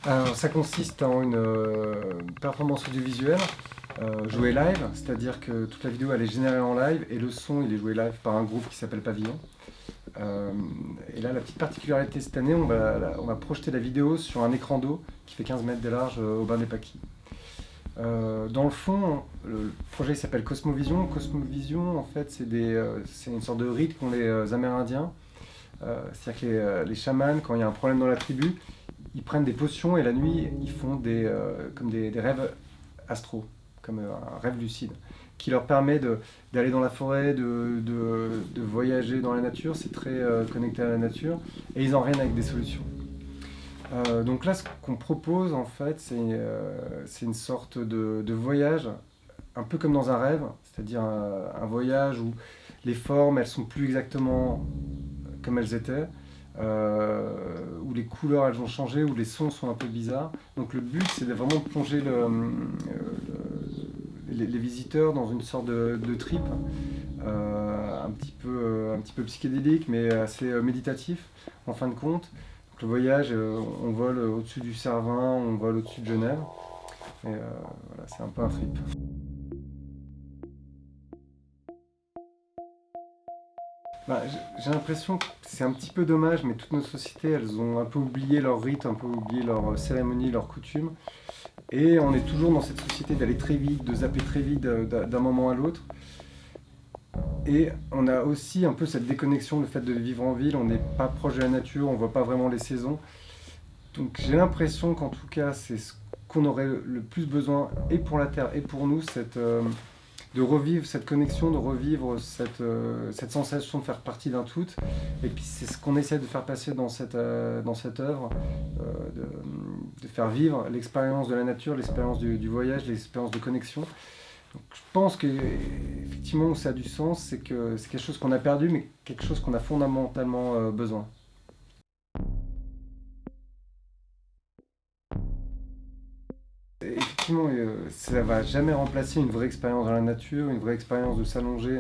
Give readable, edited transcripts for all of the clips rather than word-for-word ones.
Alors, ça consiste en une performance audiovisuelle jouée live, c'est-à-dire que toute la vidéo elle est générée en live et le son il est joué live par un groupe qui s'appelle Pavillon. Euh, et là, la petite particularité cette année, on va projeter la vidéo sur un écran d'eau qui fait 15 mètres de large au Bain des Paquis. Dans le fond, le projet s'appelle Cosmovision. Cosmovision, en fait, c'est une sorte de rite qu'ont les Amérindiens. C'est-à-dire que les chamans, quand il y a un problème dans la tribu, ils prennent des potions et la nuit, ils font comme des rêves astraux, comme un rêve lucide, qui leur permet d'aller dans la forêt, de voyager dans la nature. C'est très connecté à la nature et ils en reviennent avec des solutions. Donc là, ce qu'on propose, en fait, c'est une sorte de voyage, un peu comme dans un rêve, c'est-à-dire un voyage où les formes, elles sont plus exactement comme elles étaient, où les couleurs, elles ont changé, où les sons sont un peu bizarres. Donc le but, c'est de vraiment plonger les visiteurs dans une sorte de trip, un petit peu psychédélique, mais assez méditatif, en fin de compte. Donc le voyage, on vole au-dessus du Cervin, on vole au-dessus de Genève. Et voilà, c'est un peu un trip. Bah, j'ai l'impression que c'est un petit peu dommage, mais toutes nos sociétés, elles ont un peu oublié leur rite, un peu oublié leurs cérémonies, leurs coutumes. Et on est toujours dans cette société d'aller très vite, de zapper très vite d'un moment à l'autre. Et on a aussi un peu cette déconnexion, le fait de vivre en ville, on n'est pas proche de la nature, on voit pas vraiment les saisons. Donc j'ai l'impression qu'en tout cas, c'est ce qu'on aurait le plus besoin, et pour la Terre et pour nous, de revivre cette connexion, de revivre cette sensation de faire partie d'un tout. Et puis c'est ce qu'on essaie de faire passer dans cette œuvre, de faire vivre l'expérience de la nature, l'expérience du voyage, l'expérience de connexion. Donc, je pense que effectivement où ça a du sens, c'est que c'est quelque chose qu'on a perdu, mais quelque chose qu'on a fondamentalement besoin. Et effectivement, ça va jamais remplacer une vraie expérience dans la nature, une vraie expérience de s'allonger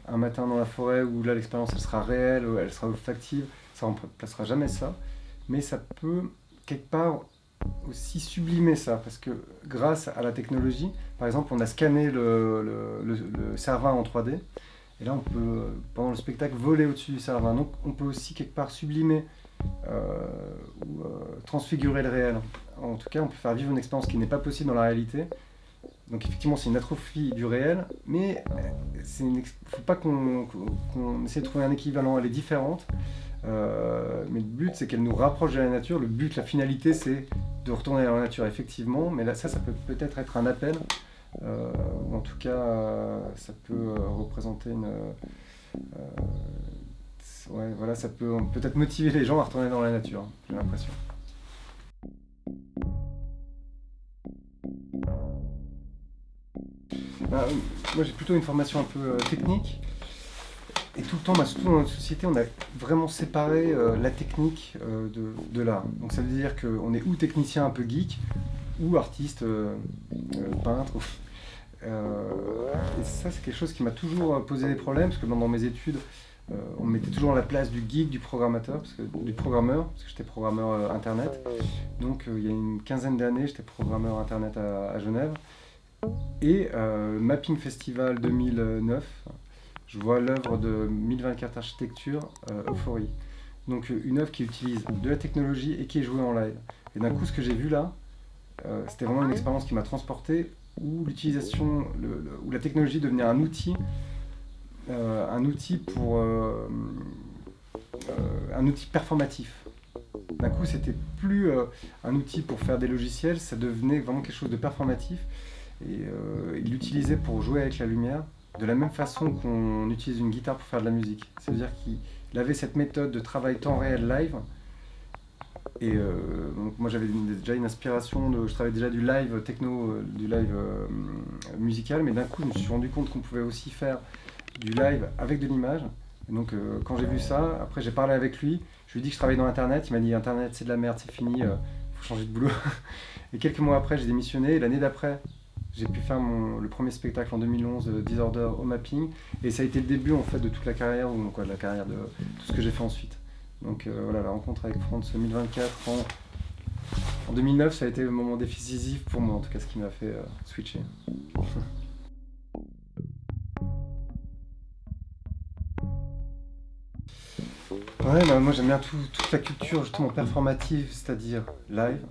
un matin dans la forêt où là l'expérience elle sera réelle, elle sera olfactive, ça ne remplacera jamais ça, mais ça peut quelque part aussi sublimer ça, parce que grâce à la technologie, par exemple on a scanné le Cervin en 3D, et là on peut pendant le spectacle voler au-dessus du Cervin, donc on peut aussi quelque part sublimer ou transfigurer le réel. En tout cas on peut faire vivre une expérience qui n'est pas possible dans la réalité. Donc effectivement, c'est une atrophie du réel, mais il ne faut pas qu'on essaie de trouver un équivalent. Elle est différente, mais le but, c'est qu'elle nous rapproche de la nature. Le but, la finalité, c'est de retourner dans la nature, effectivement. Mais là, ça peut peut-être être un appel, ou en tout cas, ça peut représenter ouais, voilà, ça peut peut-être motiver les gens à retourner dans la nature, j'ai l'impression. Bah, moi, j'ai plutôt une formation un peu technique. Et tout le temps, bah, surtout dans notre société, on a vraiment séparé la technique de l'art. Donc ça veut dire qu'on est ou technicien un peu geek, ou artiste, peintre. Et ça, c'est quelque chose qui m'a toujours posé des problèmes, parce que dans mes études, on me mettait toujours à la place du geek, du programmateur, du programmeur, parce que j'étais programmeur internet. Donc il y a une quinzaine d'années, j'étais programmeur internet à Genève. Et Mapping Festival 2009, je vois l'œuvre de 1024 Architecture, Euphorie. Donc une œuvre qui utilise de la technologie et qui est jouée en live. Et d'un coup, ce que j'ai vu là, c'était vraiment une expérience qui m'a transporté, où l'utilisation, où la technologie devenait un outil un outil performatif. D'un coup, c'était plus un outil pour faire des logiciels, ça devenait vraiment quelque chose de performatif. Et il l'utilisait pour jouer avec la lumière, de la même façon qu'on utilise une guitare pour faire de la musique. C'est-à-dire qu'il avait cette méthode de travail temps réel live. Et donc moi j'avais déjà une inspiration, je travaillais déjà du live techno, du live musical, mais d'un coup je me suis rendu compte qu'on pouvait aussi faire du live avec de l'image. Et donc quand j'ai vu ça, après j'ai parlé avec lui, je lui ai dit que je travaillais dans Internet, il m'a dit Internet c'est de la merde, c'est fini, faut changer de boulot. Et quelques mois après j'ai démissionné, et l'année d'après j'ai pu faire le premier spectacle en 2011, Disorder au mapping, et ça a été le début en fait de toute la carrière, ou quoi, de la carrière de tout ce que j'ai fait ensuite. Donc voilà, la rencontre avec France 2024 en En 2009, ça a été le moment décisif pour moi, en tout cas ce qui m'a fait switcher. Ouais, bah, moi j'aime bien toute la culture justement performative, c'est-à-dire live.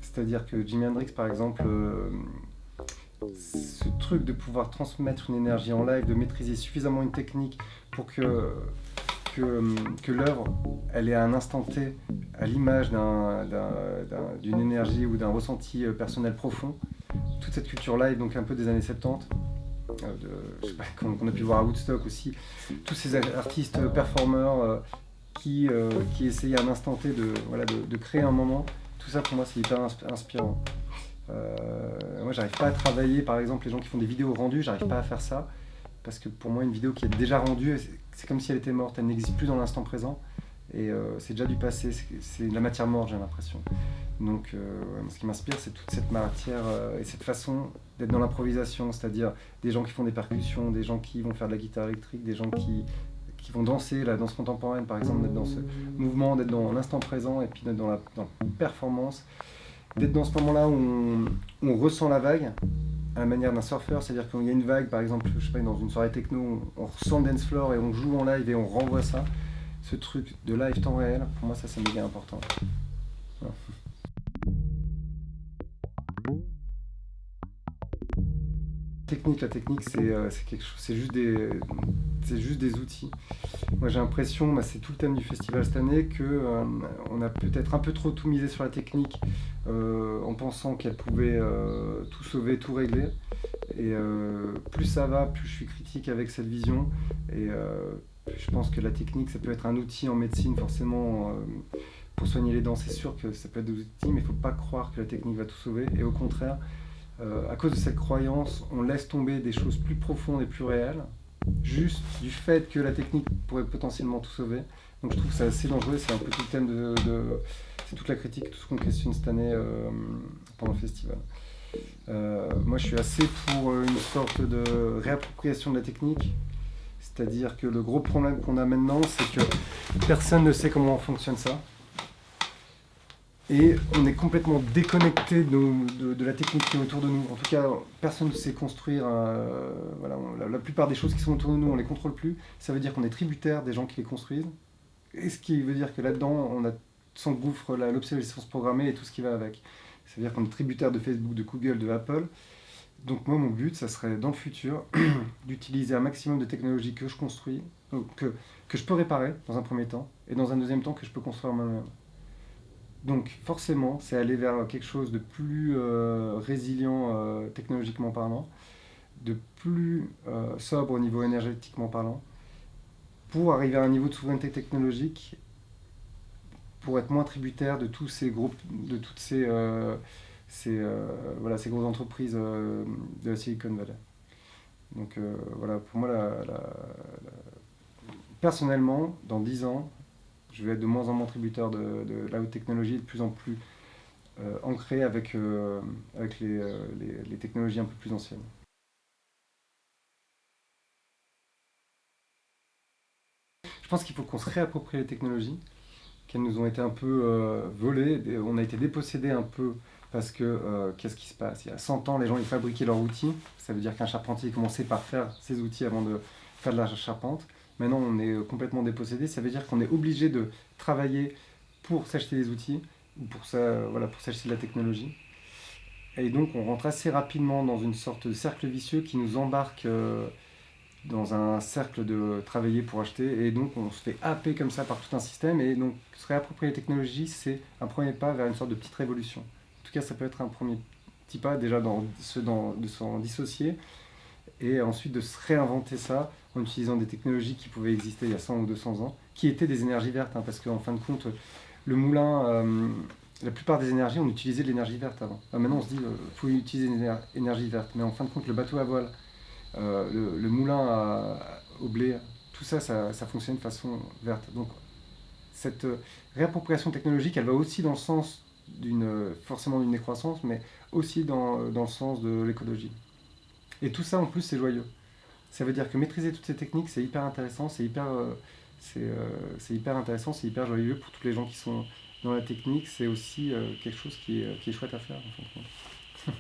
C'est-à-dire que Jimi Hendrix par exemple, ce truc de pouvoir transmettre une énergie en live, de maîtriser suffisamment une technique pour que l'œuvre elle est à un instant T à l'image d'une énergie ou d'un ressenti personnel profond. Toute cette culture live, donc un peu des années 70, je sais pas, qu'on a pu voir à Woodstock aussi, tous ces artistes performeurs qui essayaient à un instant T de créer un moment, tout ça pour moi c'est hyper inspirant. Moi j'arrive pas à travailler, par exemple les gens qui font des vidéos rendues, j'arrive pas à faire ça, parce que pour moi une vidéo qui est déjà rendue, c'est comme si elle était morte, elle n'existe plus dans l'instant présent, et c'est déjà du passé, c'est de la matière morte j'ai l'impression. Donc ce qui m'inspire c'est toute cette matière et cette façon d'être dans l'improvisation, c'est-à-dire des gens qui font des percussions, des gens qui vont faire de la guitare électrique, des gens qui vont danser, la danse contemporaine par exemple, d'être dans ce mouvement, d'être dans l'instant présent et puis d'être dans la performance, d'être dans ce moment-là où on ressent la vague à la manière d'un surfeur, c'est-à-dire qu'il y a une vague par exemple, je sais pas, dans une soirée techno, on ressent le dance floor et on joue en live et on renvoie ça, ce truc de live temps réel, pour moi ça c'est méga important. Voilà. La technique c'est quelque chose, c'est juste des outils. Moi j'ai l'impression, bah, c'est tout le thème du festival cette année, que on a peut-être un peu trop tout misé sur la technique en pensant qu'elle pouvait tout sauver, tout régler. Et plus ça va, plus je suis critique avec cette vision. Et je pense que la technique, ça peut être un outil en médecine forcément pour soigner les dents. C'est sûr que ça peut être des outils, mais il ne faut pas croire que la technique va tout sauver. Et au contraire, à cause de cette croyance, on laisse tomber des choses plus profondes et plus réelles, juste du fait que la technique pourrait potentiellement tout sauver. Donc je trouve que c'est assez dangereux, c'est un peu tout le thème c'est toute la critique, tout ce qu'on questionne cette année pendant le festival. Moi je suis assez pour une sorte de réappropriation de la technique, c'est-à-dire que le gros problème qu'on a maintenant, c'est que personne ne sait comment fonctionne ça. Et on est complètement déconnecté de la technique qui est autour de nous. En tout cas, personne ne sait construire. Voilà, la plupart des choses qui sont autour de nous, on ne les contrôle plus. Ça veut dire qu'on est tributaire des gens qui les construisent. Et ce qui veut dire que là-dedans, on s'engouffre l'obsolescence programmée et tout ce qui va avec. Ça veut dire qu'on est tributaire de Facebook, de Google, de Apple. Donc moi, mon but, ça serait dans le futur d'utiliser un maximum de technologies que je construis, que je peux réparer dans un premier temps, et dans un deuxième temps que je peux construire moi-même. Donc forcément, c'est aller vers quelque chose de plus résilient technologiquement parlant, de plus sobre au niveau énergétiquement parlant, pour arriver à un niveau de souveraineté technologique, pour être moins tributaire de tous ces groupes, de toutes voilà, ces grosses entreprises de la Silicon Valley. Donc voilà, pour moi, personnellement, dans 10 ans, je vais être de moins en moins tributaire de la haute technologie et de plus en plus ancré avec les technologies un peu plus anciennes. Je pense qu'il faut qu'on se réapproprie les technologies, qu'elles nous ont été un peu volées, on a été dépossédés un peu parce que qu'est-ce qui se passe? Il y a 100 ans, les gens ils fabriquaient leurs outils, ça veut dire qu'un charpentier commençait par faire ses outils avant de faire de la charpente. Maintenant, on est complètement dépossédé, ça veut dire qu'on est obligé de travailler pour s'acheter des outils, ou voilà, pour s'acheter de la technologie. Et donc, on rentre assez rapidement dans une sorte de cercle vicieux qui nous embarque dans un cercle de travailler pour acheter. Et donc, on se fait happer comme ça par tout un système. Et donc, se réapproprier les technologies, c'est un premier pas vers une sorte de petite révolution. En tout cas, ça peut être un premier petit pas, déjà de s'en dissocier, et ensuite de se réinventer ça en utilisant des technologies qui pouvaient exister il y a 100 ou 200 ans, qui étaient des énergies vertes, hein, parce qu'en fin de compte, le moulin, la plupart des énergies, on utilisait de l'énergie verte avant. Maintenant, on se dit, qu'il faut utiliser une énergie verte, mais en fin de compte, le bateau à voile, le moulin au blé, tout ça, ça fonctionne de façon verte. Donc, cette réappropriation technologique, elle va aussi dans le sens forcément d'une décroissance, mais aussi dans le sens de l'écologie. Et tout ça, en plus, c'est joyeux. Ça veut dire que maîtriser toutes ces techniques, c'est hyper intéressant, c'est hyper intéressant, c'est hyper joyeux pour tous les gens qui sont dans la technique, c'est aussi quelque chose qui est chouette à faire en fin de compte.